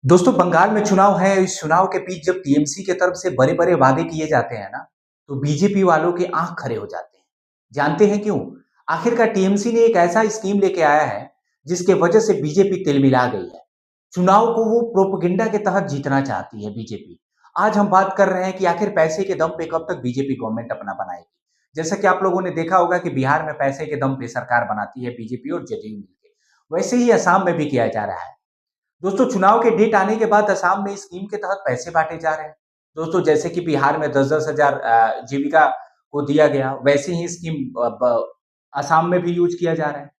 दोस्तों बंगाल में चुनाव है। इस चुनाव के बीच जब टीएमसी के तरफ से बड़े-बड़े वादे किए जाते हैं ना, तो बीजेपी वालों के आँख खड़े हो जाते हैं। जानते हैं क्यों? आखिरकार टीएमसी ने एक ऐसा स्कीम लेके आया है, जिसके वजह से बीजेपी तिलमिला गई है। चुनाव को वो प्रोपेगेंडा के तहत जीतना चाहती है बीजेपी। आज हम बात कर रहे हैं कि आखिर पैसे के दम पे कब तक बीजेपी गवर्नमेंट अपना बनाएगी। जैसा कि आप लोगों ने देखा होगा कि बिहार में पैसे के दम पे सरकार बनाती है बीजेपी और जदयू मिलके। वैसे ही असम में भी किया जा रहा है। दोस्तों चुनाव के डेट आने के बाद असम में स्कीम के तहत पैसे बांटे जा रहे हैं। दोस्तों जैसे कि बिहार में 10-10 हजार जीविका को दिया गया, वैसे ही स्कीम असम में भी यूज किया जा रहा है।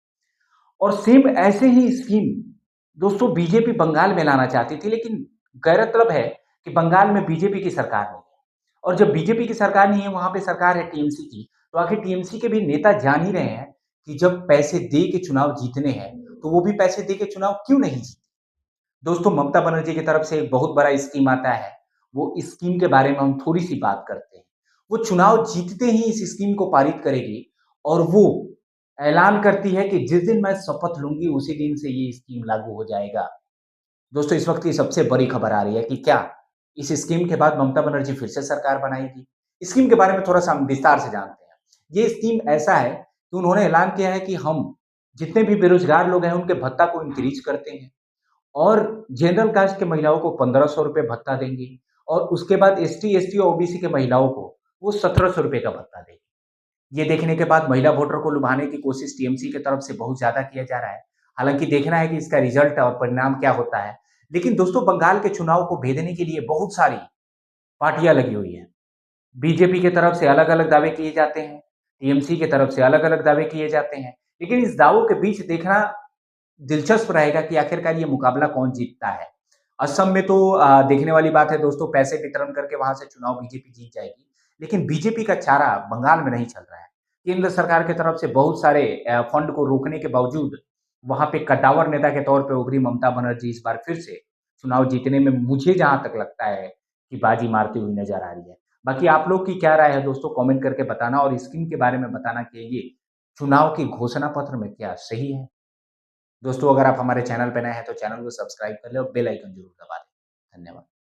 और सेम ऐसे ही स्कीम दोस्तों बीजेपी बंगाल में लाना चाहती थी, लेकिन गैरतलब है कि बंगाल में बीजेपी की सरकार नहीं है। और जब बीजेपी की सरकार नहीं है, वहां पे सरकार है टीएमसी की, तो आखिर टीएमसी के भी नेता जान ही रहे हैं कि जब पैसे दे के चुनाव जीतने हैं, तो वो भी पैसे दे के चुनाव क्यों नहीं जीते। दोस्तों ममता बनर्जी की तरफ से एक बहुत बड़ा स्कीम आता है। वो स्कीम के बारे में हम थोड़ी-सी बात करते हैं। वो चुनाव जीतते ही इस स्कीम को पारित करेगी और वो ऐलान करती है कि जिस दिन मैं शपथ लूँगी उसी दिन से ये स्कीम लागू हो जाएगा। दोस्तों इस वक़्त की सबसे बड़ी खबर आ रही है कि क्या इस स्कीम के बाद ममता बनर्जी फिर से सरकार बनाएगी? स्कीम के बारे में थोड़ा-सा हम विस्तार से जानते हैं। ये स्कीम ऐसा है कि उन्होंने ऐलान किया है कि हम जितने भी बेरोज़गार लोग हैं उनके भत्ता को इंक्रीज़ करते हैं। और जनरल कास्ट के महिलाओं को ₹1500 भत्ता देंगे और उसके बाद एसटी, एसटी और ओबीसी के महिलाओं को वो ₹1700 का भत्ता देंगे। ये देखने के बाद महिला वोटर को लुभाने की कोशिश टीएमसी की तरफ से बहुत ज़्यादा किया जा रहा है। हालाँकि देखना है कि इसका रिज़ल्ट और परिणाम क्या होता है। लेकिन दोस्तों बंगाल के चुनाव को भेदने के लिए बहुत सारी पार्टियाँ लगी हुई हैं। बीजेपी की तरफ से अलग-अलग दावे किए जाते हैं, टीएमसी की तरफ से अलग-अलग दावे किए जाते हैं। लेकिन इस दावों के बीच देखना दिलचस्प रहेगा कि आखिरकार ये मुकाबला कौन जीतता है। असम में तो देखने वाली बात है दोस्तों, पैसे वितरण करके वहाँ से चुनाव बीजेपी जीत जाएगी। लेकिन बीजेपी का चारा बंगाल में नहीं चल रहा है। केंद्र सरकार की तरफ से बहुत सारे फंड को रोकने के बावजूद वहाँ पे कद्दावर नेता के तौर पे उभरी ममता बनर्जी इस बार फिर से चुनाव जीतने में मुझे जहाँ तक लगता है कि बाजी मारती हुई नज़र आ रही है। बाकी आप लोग की क्या राय है दोस्तों, कमेंट करके बताना और स्कीम के बारे में बताना कि ये चुनाव की घोषणा पत्र में क्या सही है? दोस्तों अगर आप हमारे चैनल पे नए हैं तो चैनल को सब्सक्राइब कर लें और बेल आइकन ज़रूर दबा दें। धन्यवाद।